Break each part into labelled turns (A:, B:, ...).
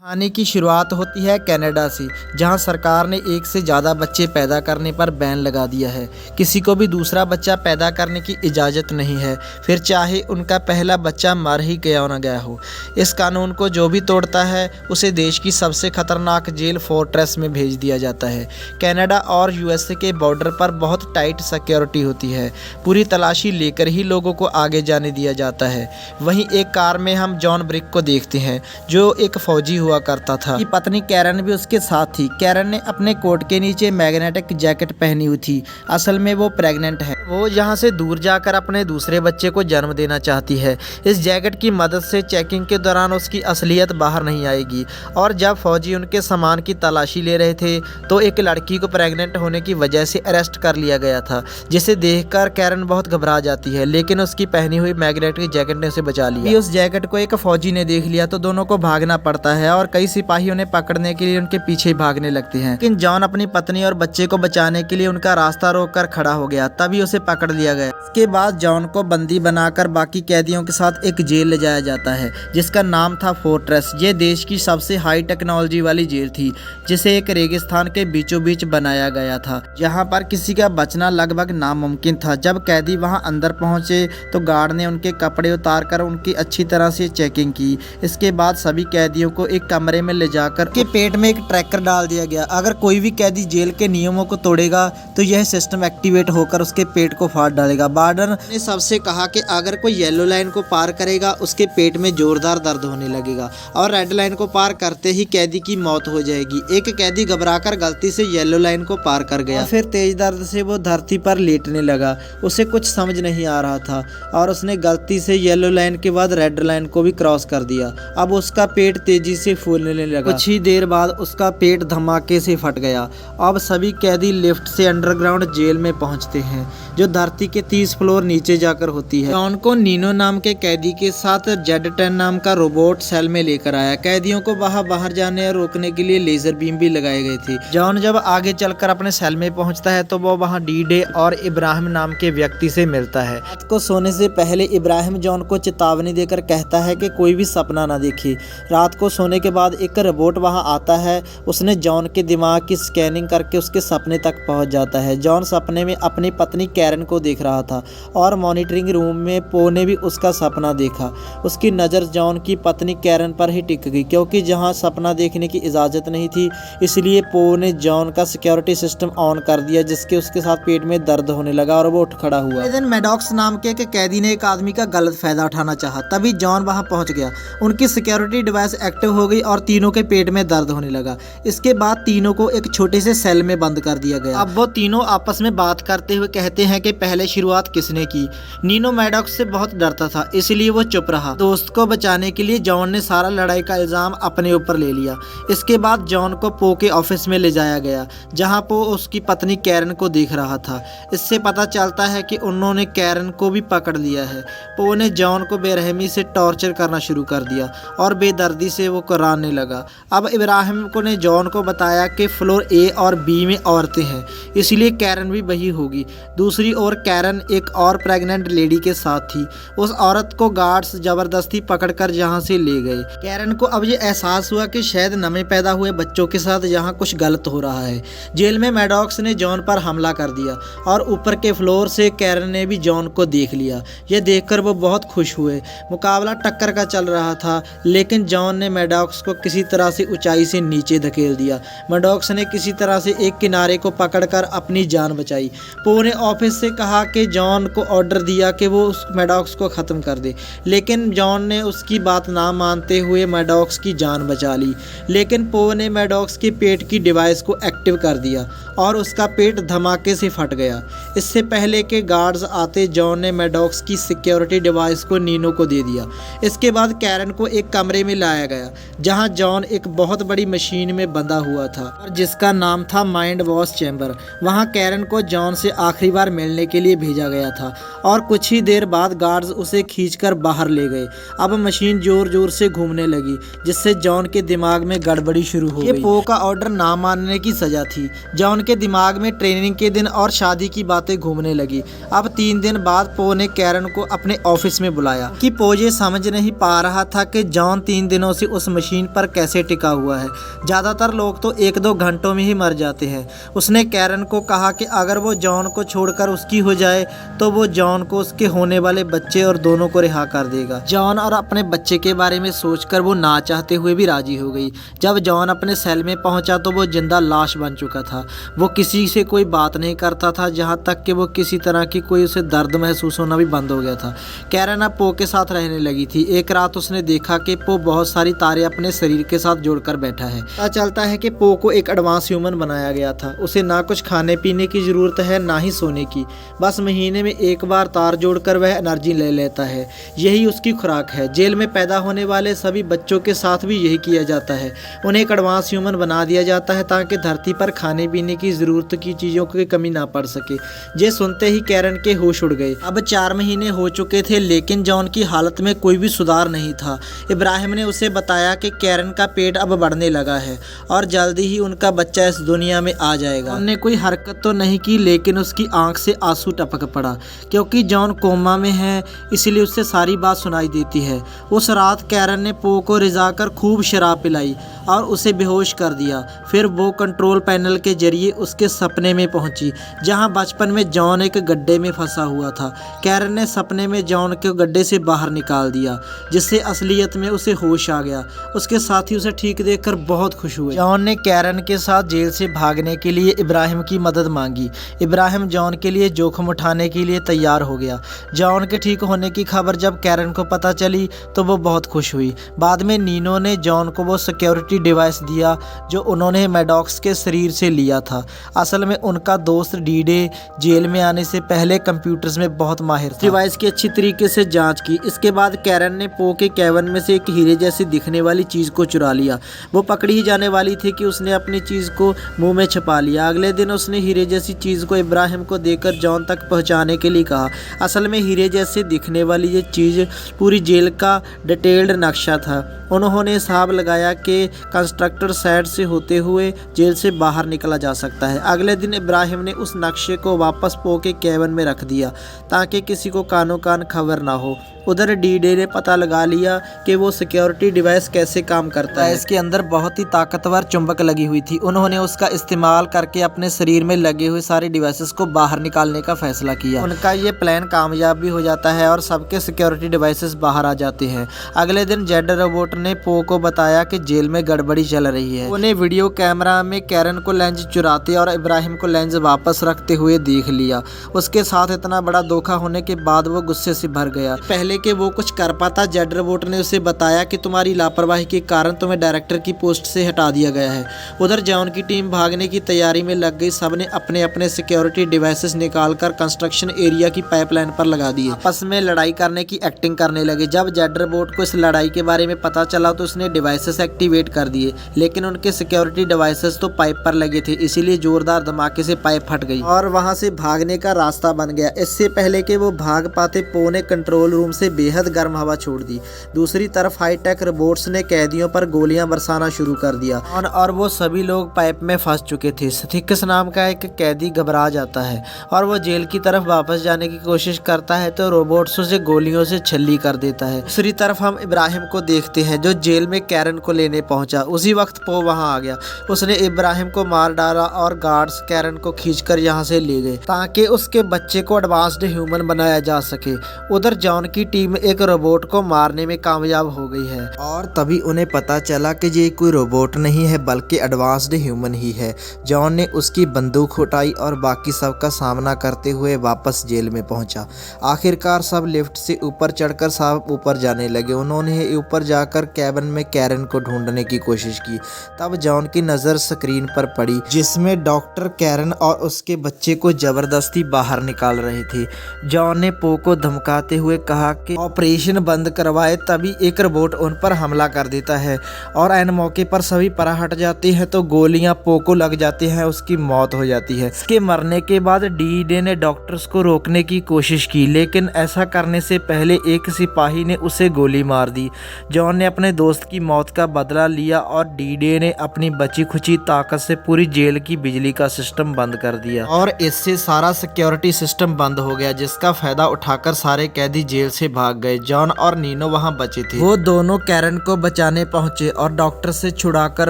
A: कहानी की शुरुआत होती है कनाडा से, जहां सरकार ने एक से ज़्यादा बच्चे पैदा करने पर बैन लगा दिया है। किसी को भी दूसरा बच्चा पैदा करने की इजाज़त नहीं है, फिर चाहे उनका पहला बच्चा मर ही क्यों न गया हो। इस कानून को जो भी तोड़ता है उसे देश की सबसे खतरनाक जेल फोर्ट्रेस में भेज दिया जाता है। कनाडा और यूएसए के बॉर्डर पर बहुत टाइट सिक्योरिटी होती है, पूरी तलाशी लेकर ही लोगों को आगे जाने दिया जाता है। वहीं एक कार में हम जॉन ब्रिक को देखते हैं, जो एक फौजी हुआ करता था। की पत्नी कैरन भी उसके साथ थी। कैरन ने अपने कोट के नीचे मैग्नेटिक जैकेट पहनी हुई थी। असल में वो प्रेग्नेंट है। वो यहाँ से दूर जाकर अपने दूसरे बच्चे को जन्म देना चाहती है। इस जैकेट की मदद से चेकिंग के दौरान उसकी असलियत बाहर नहीं आएगी। और जब फौजी उनके सामान की तलाशी ले रहे थे तो एक लड़की को प्रेग्नेंट होने की वजह से अरेस्ट कर लिया गया था, जिसे देखकर कैरन बहुत घबरा जाती है, लेकिन उसकी पहनी हुई मैग्नेटिक जैकेट ने उसे बचा लिया। उस जैकेट को एक फौजी ने देख लिया तो दोनों को भागना पड़ता है और कई सिपाही उन्हें पकड़ने के लिए उनके पीछे भागने लगते हैं। लेकिन जॉन अपनी पत्नी और बच्चे को बचाने के लिए उनका रास्ता रोककर खड़ा हो गया, तभी उसे पकड़ लिया गया। इसके बाद जॉन को बंदी बनाकर बाकी कैदियों के साथ एक जेल ले जाया जाता है, जिसका नाम था फोर्ट्रेस। ये देश की सबसे हाई टेक्नोलॉजी वाली जेल थी, जिसे एक रेगिस्तान के बीचों बीच बनाया गया था, जहाँ पर किसी का बचना लगभग नामुमकिन था। जब कैदी वहाँ अंदर पहुँचे तो गार्ड ने उनके कपड़े उतार कर उनकी अच्छी तरह से चेकिंग की। इसके बाद सभी कैदियों को एक कमरे में ले जाकर के पेट में एक ट्रैकर डाल दिया गया। अगर कोई भी कैदी जेल के नियमों को तोड़ेगा तो यह सिस्टम एक्टिवेट होकर उसके पेट को फाड़ डालेगा। वार्डन ने सबसे कहा कि अगर कोई येलो लाइन को पार करेगा उसके पेट में जोरदार दर्द होने लगेगा और रेड लाइन को पार करते ही कैदी की मौत हो जाएगी। एक कैदी घबराकर गलती से येलो लाइन को पार कर गया, फिर तेज दर्द से वो धरती पर लेटने लगा। उसे कुछ समझ नहीं आ रहा था और उसने गलती से येलो लाइन के बाद रेड लाइन को भी क्रॉस कर दिया। अब उसका पेट तेजी से फूलने लगा। कुछ ही देर बाद उसका पेट धमाके से फट गया। अब सभी कैदी लिफ्ट से अंडरग्राउंड जेल में पहुंचते हैं, जो धरती के 30 फ्लोर नीचे जाकर होती है। जॉन को नीनो नाम के कैदी के साथ Z10 नाम का रोबोट सेल में लेकर आया। कैदियों को बाहर जाने और रोकने के लिए लेजर बीम भी लगाए गए थे। जॉन जब आगे चलकर अपने सेल में पहुंचता है तो वो वहां डी-डे और इब्राहिम नाम के व्यक्ति से मिलता है। रात को सोने से पहले इब्राहिम जॉन को चेतावनी देकर कहता है कि कोई भी सपना ना देखे। रात को सोने के बाद एक रोबोट वहां आता है। उसने जॉन के दिमाग की स्कैनिंग करके उसके सपने तक पहुंच जाता है। जॉन सपने में अपनी पत्नी कैरन को देख रहा था और मॉनिटरिंग रूम में पो ने भी उसका सपना देखा। उसकी नज़र जॉन की पत्नी कैरन पर ही टिक गई, क्योंकि जहां सपना देखने की इजाज़त नहीं थी, इसलिए पो ने जॉन का सिक्योरिटी सिस्टम ऑन कर दिया, जिसके उसके साथ पेट में दर्द होने लगा और वो उठ खड़ा हुआ। दिन मैडॉक्स नाम के एक कैदी ने एक आदमी का गलत फायदा उठाना चाहा, तभी जॉन वहां पहुंच गया। उनकी सिक्योरिटी डिवाइस एक्टिव हो गई और तीनों के पेट में दर्द होने लगा। इसके बाद तीनों को एक छोटे से सेल में बंद कर दिया गया। अब वो तीनों आपस में बात करते हुए कहते हैं कि पहले शुरुआत किसने की। नीनो मैडॉक्स से बहुत डरता था, इसलिए वो चुप रहा। दोस्त को बचाने के लिए जॉन ने सारा लड़ाई का इल्जाम अपने ऊपर ले लिया। इसके बाद जॉन को पो के ऑफिस में ले जाया गया, जहां पो उसकी पत्नी कैरन को देख रहा था। इससे पता चलता है कि उन्होंने कैरन को भी पकड़ लिया है। पो ने जॉन को बेरहमी से टॉर्चर करना शुरू कर दिया और बेदर्दी से वो कराने लगा। अब इब्राहिम को ने जॉन को बताया कि फ्लोर ए और बी में औरतें हैं, इसलिए कैरन भी वही होगी। दूसरी ओर कैरन एक और प्रेग्नेंट लेडी के साथ थी। उस औरत को गार्ड्स जबरदस्ती पकड़कर यहाँ से ले गए। कैरन को अब ये एहसास हुआ कि शायद नए पैदा हुए बच्चों के साथ यहाँ कुछ गलत हो रहा है। जेल में मैडॉक्स ने जॉन पर हमला कर दिया और ऊपर के फ्लोर से कैरन ने भी जॉन को देख लिया। यह देखकर वो बहुत खुश हुए। मुकाबला टक्कर का चल रहा था, लेकिन जॉन ने मैडॉक्स को किसी तरह से ऊंचाई से नीचे धकेल दिया। मैडॉक्स ने किसी तरह से एक किनारे को पकड़कर अपनी जान बचाई। पो ने ऑफिस से कहा कि जॉन को ऑर्डर दिया कि वो उस मैडॉक्स को ख़त्म कर दे, लेकिन जॉन ने उसकी बात ना मानते हुए मैडॉक्स की जान बचा ली। लेकिन पो ने मैडॉक्स के पेट की डिवाइस को एक्टिव कर दिया और उसका पेट धमाके से फट गया। इससे पहले कि गार्ड्स आते, जॉन ने मैडॉक्स की सिक्योरिटी डिवाइस को नीनो को दे दिया। इसके बाद कैरन को एक कमरे में लाया गया, जहां जॉन एक बहुत बड़ी मशीन में बंधा हुआ था और जिसका नाम था माइंड वॉश चैम्बर। वहां कैरन को जॉन से आखिरी बार मिलने के लिए भेजा गया था और कुछ ही देर बाद गार्ड्स उसे खींचकर बाहर ले गए। अब मशीन जोर जोर से घूमने लगी, जिससे जॉन के दिमाग में गड़बड़ी शुरू हो गई। ये पो का ऑर्डर ना मानने की सजा थी। जॉन के दिमाग में ट्रेनिंग के दिन और शादी की बातें घूमने लगी। अब 3 दिन बाद पो ने कैरन को अपने ऑफिस में बुलाया कि पो ये समझ नहीं पा रहा था कि जॉन 3 दिनों से उस मशीन मशीन पर कैसे टिका हुआ है। ज़्यादातर लोग तो 1-2 घंटों में ही मर जाते हैं। उसने कैरन को कहा कि अगर वो जॉन को छोड़कर उसकी हो जाए तो वो जॉन को, उसके होने वाले बच्चे और दोनों को रिहा कर देगा। जॉन और अपने बच्चे के बारे में सोचकर वो ना चाहते हुए भी राजी हो गई। जब जॉन अपने सेल में पहुंचा तो वो जिंदा लाश बन चुका था। वो किसी से कोई बात नहीं करता था, जहाँ तक कि वो किसी तरह की कोई उसे दर्द महसूस होना भी बंद हो गया था। कैरन अब पो के साथ रहने लगी थी। एक रात उसने देखा कि पो बहुत सारी तारें अपने शरीर के साथ जोड़कर बैठा है। पता चलता है कि पो को एक एडवांस ह्यूमन बनाया गया था। उसे ना कुछ खाने पीने की जरूरत है ना ही सोने की, बस महीने में एक बार तार जोड़कर वह एनर्जी ले लेता है। यही उसकी खुराक है। जेल में पैदा होने वाले सभी बच्चों के साथ भी यही किया जाता है। उन्हें एक एडवांस ह्यूमन बना दिया जाता है ताकि धरती पर खाने पीने की जरूरत की चीज़ों की कमी ना पड़ सके। ये सुनते ही कैरन के होश उड़ गए। अब 4 महीने हो चुके थे लेकिन जॉन की हालत में कोई भी सुधार नहीं था। इब्राहिम ने उसे बताया कि कैरन का पेट अब बढ़ने लगा है और जल्दी ही उनका बच्चा इस दुनिया में आ जाएगा। उन्होंने कोई हरकत तो नहीं की लेकिन उसकी आंख से आंसू टपक पड़ा। क्योंकि जॉन कोमा में है इसलिए उससे सारी बात सुनाई देती है। उस रात कैरन ने पो को रिझाकर खूब शराब पिलाई और उसे बेहोश कर दिया। फिर वो कंट्रोल पैनल के जरिए उसके सपने में पहुंची, जहां बचपन में जॉन एक गड्ढे में फंसा हुआ था। कैरन ने सपने में जॉन को गड्ढे से बाहर निकाल दिया, जिससे असलियत में उसे होश आ गया। उसके साथी उसे ठीक देखकर बहुत खुश हुए। जॉन ने कैरन के साथ जेल से भागने के लिए इब्राहिम की मदद मांगी। इब्राहिम जॉन के लिए जोखिम उठाने के लिए तैयार हो गया। जॉन के ठीक होने की खबर जब कैरन को पता चली तो वो बहुत खुश हुई। बाद में नीनो ने जॉन को वो सिक्योरिटी डिवाइस दिया जो उन्होंने मैडॉक्स के शरीर से लिया था। असल में उनका दोस्त डी-डे जेल में आने से पहले कंप्यूटर्स में बहुत माहिर था। डिवाइस की अच्छी तरीके से जांच की। इसके बाद कैरन ने पो के कैबिन में से एक हीरे जैसी दिखने वाली चीज़ को चुरा लिया। वो पकड़ी ही जाने वाली थी कि उसने अपनी चीज़ को मुंह में छिपा लिया। अगले दिन उसने हीरे जैसी चीज़ को इब्राहिम को देकर जॉन तक पहुंचाने के लिए कहा। असल में हीरे जैसे दिखने वाली ये चीज़ पूरी जेल का डिटेल्ड नक्शा था। उन्होंने हिसाब लगाया कि कंस्ट्रक्टर साइड से होते हुए जेल से बाहर निकला जा सकता है। अगले दिन इब्राहिम ने उस नक्शे को वापस पो के कैबिन में रख दिया ताकि किसी को कानो कान खबर ना हो। उधर डी-डे ने पता लगा लिया कि वो सिक्योरिटी डिवाइस कैसे काम करता है। इसके अंदर बहुत ही ताकतवर चुंबक लगी हुई थी। उन्होंने उसका इस्तेमाल करके अपने शरीर में लगे हुए सारे डिवाइसेस को बाहर निकालने का फैसला किया। उनका ये प्लान कामयाब भी हो जाता है और सबके सिक्योरिटी डिवाइसेस बाहर आ जाते हैं। अगले दिन जेड रोबोट ने पो को बताया कि जेल में गड़बड़ी चल रही है। उन्हें वीडियो कैमरा में कैरन को लेंस चुराते और इब्राहिम को लेंस वापस रखते हुए देख लिया। उसके साथ इतना बड़ा धोखा होने के बाद वो गुस्से से भर गया। पहले कि वो कुछ कर पाता, जेड रोबोट ने उसे बताया कि तुम्हारी लापरवाही के कारण तुम्हें डायरेक्टर की पोस्ट से हटा दिया गया है। उधर जॉन की टीम भागने की तैयारी में लग गई। सबने अपने अपने सिक्योरिटी डिवाइसेस निकालकर कंस्ट्रक्शन एरिया की पाइपलाइन पर लगा दिए। आपस में लड़ाई करने की एक्टिंग करने लगे। जब जेड रोबोट को इस लड़ाई के बारे में पता चला तो उसने डिवाइसेस एक्टिवेट कर दिए, लेकिन उनके सिक्योरिटी डिवाइसेस तो पाइप पर लगे थे, इसीलिए जोरदार धमाके से पाइप फट गई और वहां से भागने का रास्ता बन गया। इससे पहले कि वो भाग पाते, पो ने कंट्रोल रूम से बेहद गर्म हवा छोड़ दी। दूसरी तरफ हाईटेक रोबोट्स ने कैदियों पर गोलियां बरसाना शुरू कर दिया और वो सभी लोग पाइप में फंस चुके थे। स्थिक्स नाम का एक कैदी घबरा जाता है और वो जेल की तरफ वापस जाने की कोशिश करता है तो रोबोट्स उसे गोलियों से छल्ली कर देता है। दूसरी तरफ हम इब्राहिम को देखते हैं जो जेल में कैरन को लेने पहुंचा। उसी वक्त पो वहां आ गया। उसने इब्राहिम को मार डाला और गार्ड्स कैरन को खींचकर यहां से ले गए ताकि उसके बच्चे को एडवांस्ड ह्यूमन बनाया जा सके। उधर जॉन की टीम एक रोबोट को मारने में कामयाब हो गई है और तभी उन्हें पता चला कि ये कोई रोबोट नहीं है बल्कि एडवांस्ड ह्यूमन ही है। जॉन ने उसकी बंदूक उठाई और बाकी सब का सामना करते हुए वापस जेल में पहुंचा। आखिरकार सब लिफ्ट से ऊपर चढ़कर सब ऊपर जाने लगे। उन्होंने ऊपर जाकर कैबिन में कैरन को ढूंढने की कोशिश की। तब जॉन की नज़र स्क्रीन पर पड़ी जिसमें डॉक्टर कैरन और उसके बच्चे को जबरदस्ती बाहर निकाल रहे थे। जॉन ने पो को धमकाते हुए कहा कि ऑपरेशन बंद करवाए। तभी एक रोबोट उन पर हमला कर देता है और ऐन मौके पर सभी परा हट जाते हैं तो गोलियां पो को लग जाती हैं, उसकी मौत हो जाती है। इसके मरने के बाद डी-डे ने डॉक्टर्स को रोकने की कोशिश की लेकिन ऐसा करने से पहले एक सिपाही ने उसे गोली मार दी। जॉन ने अपने दोस्त की मौत का बदला लिया दिया और डीडे ने अपनी बची खुची ताकत से पूरी जेल की बिजली का सिस्टम बंद कर दिया और इससे सारा सिक्योरिटी सिस्टम बंद हो गया, जिसका फायदा उठाकर सारे कैदी जेल से भाग गए। जॉन और नीनो वहां बचे थे। वो दोनों कैरन को बचाने पहुंचे और डॉक्टर से छुड़ाकर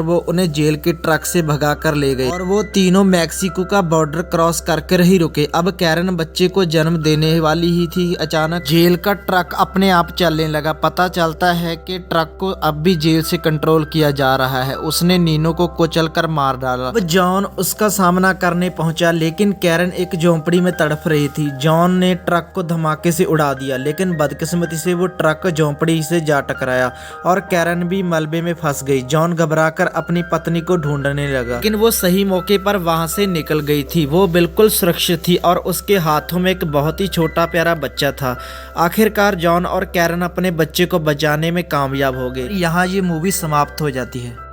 A: वो उन्हें जेल के ट्रक से भगा कर ले गए और वो तीनों मैक्सिको का बॉर्डर क्रॉस करके ही रुके। अब कैरन बच्चे को जन्म देने वाली ही थी। अचानक जेल का ट्रक अपने आप चलने लगा। पता चलता है कि ट्रक को अब भी जेल से कंट्रोल किया जा रहा है। उसने नीनो को कुचलकर मार डाला। अब जॉन उसका सामना करने पहुंचा, लेकिन कैरन एक झोंपड़ी में तड़प रही थी। जॉन ने ट्रक को धमाके से उड़ा दिया, लेकिन बदकिस्मती से वो ट्रक झोंपड़ी से जा टकराया और कैरन भी मलबे में फंस गई। जॉन घबराकर अपनी पत्नी को ढूंढने लगा, लेकिन वो सही मौके पर वहां से निकल गई थी। वो बिल्कुल सुरक्षित थी और उसके हाथों में एक बहुत ही छोटा प्यारा बच्चा था। आखिरकार जॉन और कैरन अपने बच्चे को बचाने में कामयाब हो गए। यहाँ ये मूवी समाप्त हो जाती है।